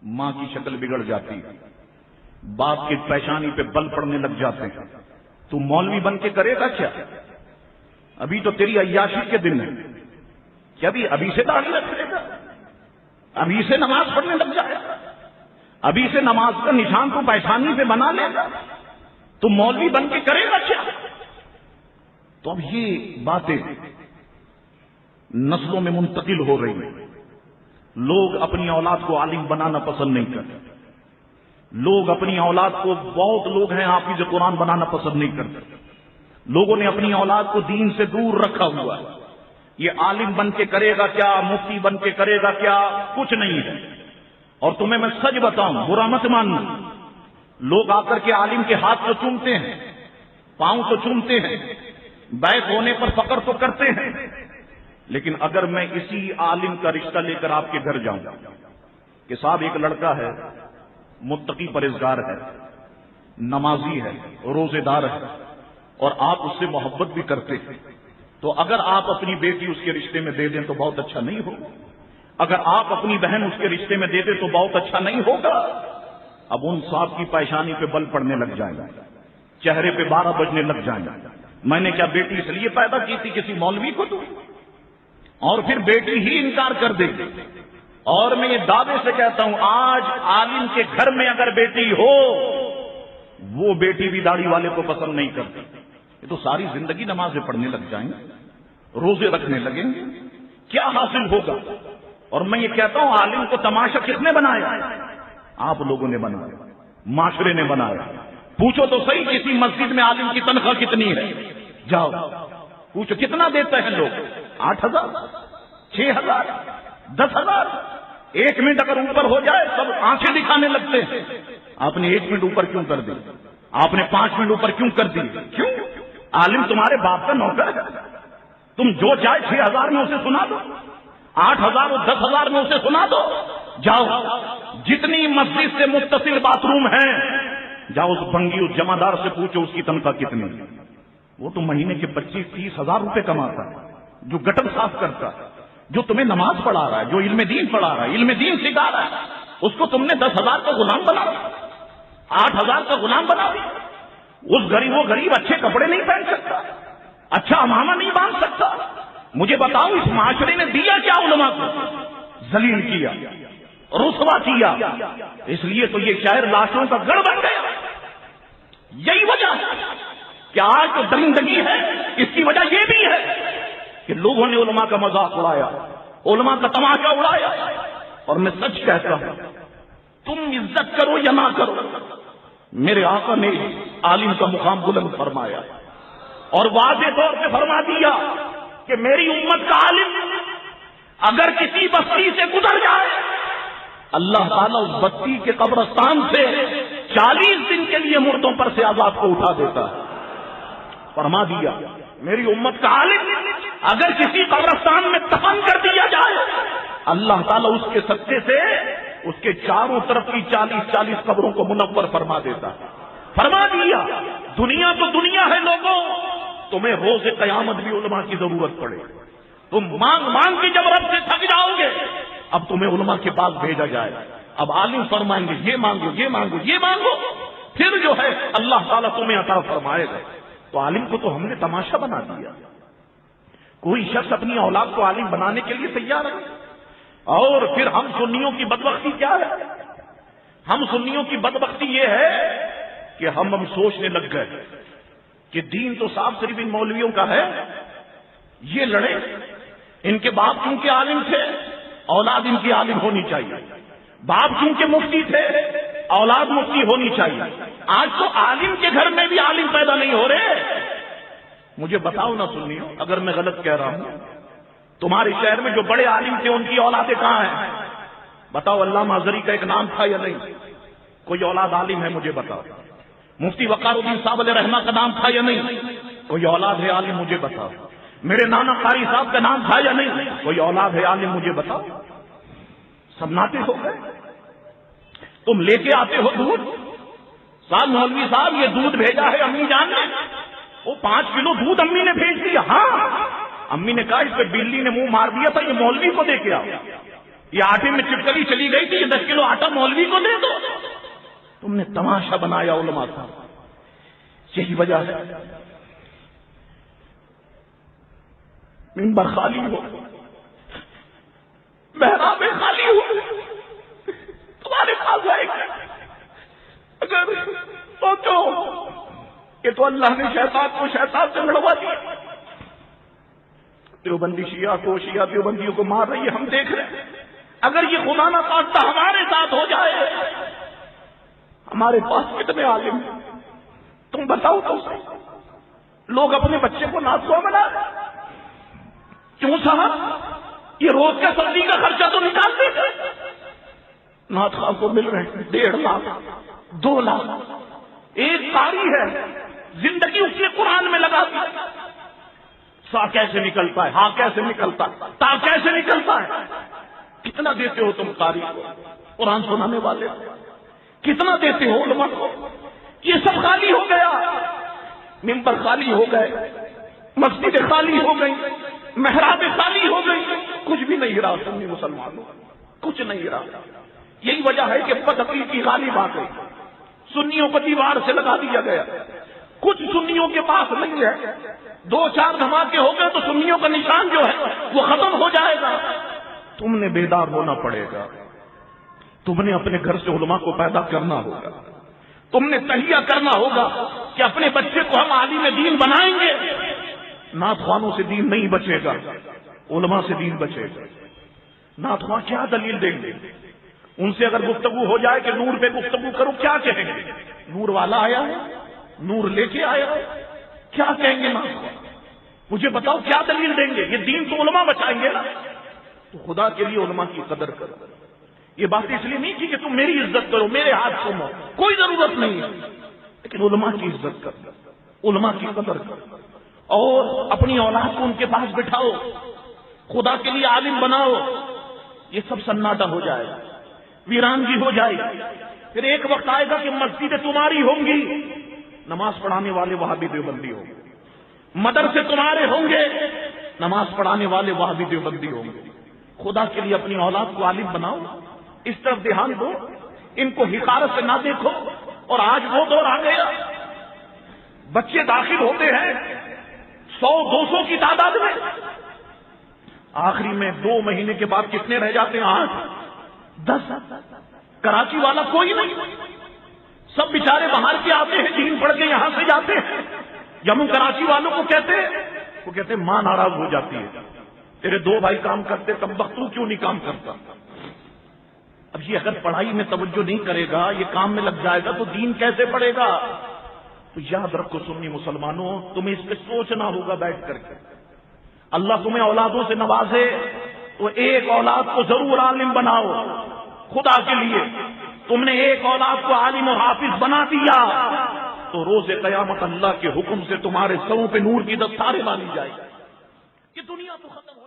ماں کی شکل بگڑ جاتی ہے، باپ کی پیشانی پہ بل پڑنے لگ جاتے ہیں، تو مولوی بن کے کرے گا کیا؟ ابھی تو تیری عیاشی کے دن ہے کہ ابھی سے داڑھی رکھ لے گا، ابھی سے نماز پڑھنے لگ جائے گا، ابھی سے نماز کا نشان تو پیشانی پہ بنا لے گا، تو مولوی بن کے کرے گا کیا؟ تو اب یہ باتیں نسلوں میں منتقل ہو رہی ہیں۔ لوگ اپنی اولاد کو عالم بنانا پسند نہیں کرتے، لوگ اپنی اولاد کو، بہت لوگ ہیں حافظ قرآن بنانا پسند نہیں کرتے، لوگوں نے اپنی اولاد کو دین سے دور رکھا ہوا ہے۔ یہ عالم بن کے کرے گا کیا، مفتی بن کے کرے گا کیا، کچھ نہیں ہے۔ اور تمہیں میں سچ بتاؤں، برا مت ماننا، لوگ آ کر کے عالم کے ہاتھ تو چومتے ہیں، پاؤں تو چومتے ہیں، بیعت ہونے پر فخر تو کرتے ہیں، لیکن اگر میں اسی عالم کا رشتہ لے کر آپ کے گھر جاؤں کہ صاحب ایک لڑکا ہے، متقی پرہیزگار ہے، نمازی ہے، روزے دار ہے، اور آپ اس سے محبت بھی کرتے ہیں، تو اگر آپ اپنی بیٹی اس کے رشتے میں دے دیں تو بہت اچھا نہیں ہوگا، اگر آپ اپنی بہن اس کے رشتے میں دے دیں تو بہت اچھا نہیں ہوگا۔ اب ان صاحب کی پیشانی پہ بل پڑنے لگ جائیں گا، چہرے پہ 12 بجنے لگ جائیں گا، میں نے کیا بیٹی اس لیے پیدا کی تھی کسی مولوی کو دوں؟ اور پھر بیٹی ہی انکار کر دے گی۔ اور میں یہ دعوے سے کہتا ہوں، آج عالم کے گھر میں اگر بیٹی ہو، وہ بیٹی بھی داڑھی والے کو پسند نہیں کرتی، یہ تو ساری زندگی نمازیں پڑھنے لگ جائیں گے، روزے رکھنے لگیں گے، کیا حاصل ہوگا؟ اور میں یہ کہتا ہوں، عالم کو تماشا کس نے بنایا؟ آپ لوگوں نے بنایا، معاشرے نے بنایا۔ پوچھو تو صحیح، کسی مسجد میں عالم کی تنخواہ کتنی ہے؟ جاؤ پوچھو کتنا دیتے ہیں لوگ؟ 8,000، 6,000، 10,000۔ 1 منٹ اگر اوپر ہو جائے سب آنکھیں دکھانے لگتے ہیں۔ آپ نے 1 منٹ اوپر کیوں کر دی؟ آپ نے 5 منٹ اوپر کیوں کر دی؟ کیوں؟ عالم تمہارے باپ کا نوکر ہے، تم جو چاہے 6,000 میں اسے سنا دو، 8,000 اور 10,000 میں اسے سنا دو۔ جاؤ، جتنی مسجد سے متصل باتھ روم ہیں، جاؤ اس بھنگی، اس جمعدار سے پوچھو اس کی تنخواہ کتنی ہے۔ وہ تو مہینے کے 25-30 ہزار روپے کماتا ہے، جو گٹر صاف کرتا ہے، جو تمہیں نماز پڑھا رہا ہے، جو علم دین پڑھا رہا ہے، علم دین سکھا رہا ہے، اس کو تم نے 10,000 کا غلام بنا دیا، 8,000 کا غلام بنا دیا۔ وہ غریب اچھے کپڑے نہیں پہن سکتا، اچھا امامہ نہیں باندھ سکتا۔ مجھے بتاؤ، اس معاشرے نے دیا کیا علماء کو؟ ذلیل کیا، رسوا کیا۔ اس لیے تو یہ شہر لاشوں کا گڑھ بن گیا۔ یہی وجہ ہے کہ آج جو درندگی ہے، اس کی وجہ یہ بھی ہے کہ لوگوں نے علماء کا مذاق اڑایا، علماء کا تماشا اڑایا۔ اور میں سچ کہتا ہوں، تم عزت کرو یا نہ کرو، میرے آقا نے عالم کا مقام بلند فرمایا اور واضح طور پہ فرما دیا کہ میری امت کا عالم اگر کسی بستی سے گزر جائے، اللہ تعالیٰ اس بستی کے قبرستان سے 40 دن کے لیے مردوں پر سے عذاب کو اٹھا دیتا ہے۔ فرما دیا میری امت کا عالم اگر کسی قبرستان میں دفن کر دیا جائے، اللہ تعالیٰ اس کے صدقے سے اس کے چاروں طرف کی 40 قبروں کو منور فرما دیتا ہے۔ فرما دیا دنیا تو دنیا ہے لوگوں، تمہیں روز قیامت بھی علماء کی ضرورت پڑے، تم مانگ مانگ کے جب رب سے تھک جاؤ گے، اب تمہیں علماء کے پاس بھیجا جائے، اب عالم فرمائیں گے یہ مانگو یہ مانگو یہ مانگو، پھر جو ہے اللہ تعالیٰ تمہیں عطا فرمائے گا۔ تو عالم کو تو ہم نے تماشا بنا دیا۔ کوئی شخص اپنی اولاد کو عالم بنانے کے لیے تیار ہے، اور پھر ہم سنیوں کی بدبختی کیا ہے؟ ہم سنیوں کی بدبختی یہ ہے کہ ہم سوچنے لگ گئے کہ دین تو صاحب صرف ان مولویوں کا ہے، یہ لڑے، ان کے باپ کیونکہ عالم تھے اولاد ان کی عالم ہونی چاہیے، باپ کیونکہ مفتی تھے اولاد مفتی ہونی چاہیے۔ آج تو عالم کے گھر میں بھی عالم پیدا نہیں ہو رہے۔ مجھے بتاؤ نہ سنیو اگر میں غلط کہہ رہا ہوں، تمہارے شہر میں جو بڑے عالم تھے ان کی اولادیں کہاں ہیں؟ بتاؤ، علامہ ازہری کا ایک نام تھا یا نہیں؟ کوئی اولاد عالم ہے مجھے بتاؤ۔ مفتی وقار الدین صاحب علیہ رحمہ کا نام تھا یا نہیں؟ کوئی اولاد ہے عالم مجھے بتاؤ۔ میرے نانا قاری صاحب کا نام تھا یا نہیں؟ کوئی اولاد ہے عالم مجھے بتاؤ۔ سب ناطے ہو گئے۔ تم لے کے آتے ہو دودھ، صاحب مولوی صاحب یہ دودھ بھیجا ہے امی جان نے، وہ 5 کلو دودھ امی نے بھیج دیا۔ ہاں، امی نے کہا اس پہ بلی نے منہ مار دیا تھا، یہ مولوی کو دے کے آؤ۔ یہ آٹے میں چپکلی چلی گئی تھی، یہ 10 کلو آٹا مولوی کو دے دو. تم نے تماشا بنایا علماء کا. یہی وجہ ہے منبر خالی ہو، محراب خالی ہو، تمہارے پاس آئے گا. اگر سوچو کہ تو اللہ نے شیطان کو شیطان سے لڑوا دیا. دیوبندی شیعہ کو، شیعہ دیوبندیوں کو مار رہی ہے، ہم دیکھ رہے ہیں. اگر یہ خدا نہ خواستہ ہمارے ساتھ ہو جائے، ہمارے پاس کتنے عالم ہیں تم بتاؤ تو صحیح. لوگ اپنے بچے کو ناسوا بنا رہے. کیوں صاحب؟ یہ روز کا سبزی کا خرچہ تو نکالتے تھے. نعت خواہ کو مل رہے ہیں 1.5 لاکھ 2 لاکھ. ایک قاری ہے، زندگی اس نے قرآن میں لگا دی. سا کیسے نکلتا ہے، ہاں کیسے نکلتا ہے، تا کیسے نکلتا ہے. کتنا دیتے ہو تم قاری کو، قرآن سنانے والے کو؟ کتنا دیتے ہو علماء کو؟ یہ سب خالی ہو گیا. منبر خالی ہو گئے، مسجد خالی ہو گئی، محراب خالی ہو گئی. کچھ بھی نہیں رہا سنی مسلمانوں، کچھ نہیں رہا. یہی وجہ ہے کہ بدعقیدگی غالب آ گئی. سنیوں کو دیوار سے لگا دیا گیا. کچھ سنیوں کے پاس نہیں ہے. 2-4 دھماکے ہو گئے تو سنیوں کا نشان جو ہے وہ ختم ہو جائے گا. تم نے بیدار ہونا پڑے گا. تم نے اپنے گھر سے علماء کو پیدا کرنا ہوگا. تم نے تہیہ کرنا ہوگا کہ اپنے بچے کو ہم عالم دین بنائیں گے. نعت خوانوں سے دین نہیں بچے گا، علماء سے دین بچے گا. نعت خواں کیا دلیل دیں گے؟ ان سے اگر گفتگو ہو جائے کہ نور پہ گفتگو کرو، کیا کہیں گے؟ نور والا آیا ہے، نور لے کے آیا ہے، کیا کہیں گے نعت خواں؟ مجھے بتاؤ کیا دلیل دیں گے؟ یہ دین تو علماء بچائیں گے نا. تو خدا کے لیے علماء کی قدر کرو. یہ بات اس لیے نہیں کی کہ تم میری عزت کرو، میرے ہاتھ سنو، کوئی ضرورت نہیں ہے. لیکن علماء کی عزت کرو، علماء کی قدر کرو، اور اپنی اولاد کو ان کے پاس بٹھاؤ، خدا کے لیے عالم بناؤ. یہ سب سناٹا ہو جائے گا، ویرانگی ہو جائے گی. پھر ایک وقت آئے گا کہ مسجدیں تمہاری ہوں گی، نماز پڑھانے والے وہابی دیوبندی ہوں گے. مدرسے تمہارے ہوں گے، نماز پڑھانے والے وہابی دیوبندی ہوں گے. خدا کے لیے اپنی اولاد کو عالم بناؤ، اس طرف دھیان دو، ان کو حقارت سے نہ دیکھو. اور آج وہ دور آ گیا، بچے داخل ہوتے ہیں 100-200 کی تعداد میں، آخری میں 2 مہینے کے بعد کتنے رہ جاتے ہیں؟ 8-10. کراچی والا کوئی نہیں، سب بیچارے باہر کے آتے ہیں، دین پڑھ کے یہاں سے جاتے ہیں. جب ہم کراچی والوں کو کہتے ہیں، وہ کہتے ہیں ماں ناراض ہو جاتی ہے، تیرے 2 بھائی کام کرتے تب وقت تو کیوں نہیں کام کرتا؟ اب یہ اگر پڑھائی میں توجہ نہیں کرے گا، یہ کام میں لگ جائے گا تو دین کیسے پڑھے گا؟ تو یاد رکھو سنی مسلمانوں، تمہیں اس پہ سوچنا ہوگا بیٹھ کر کے. اللہ تمہیں اولادوں سے نوازے تو ایک اولاد کو ضرور عالم بناؤ. خدا کے لیے تم نے ایک اولاد کو عالم اور حافظ بنا دیا تو روز قیامت اللہ کے حکم سے تمہارے سروں پہ نور کی دستاریں باندھی جائے. یہ دنیا تو ختم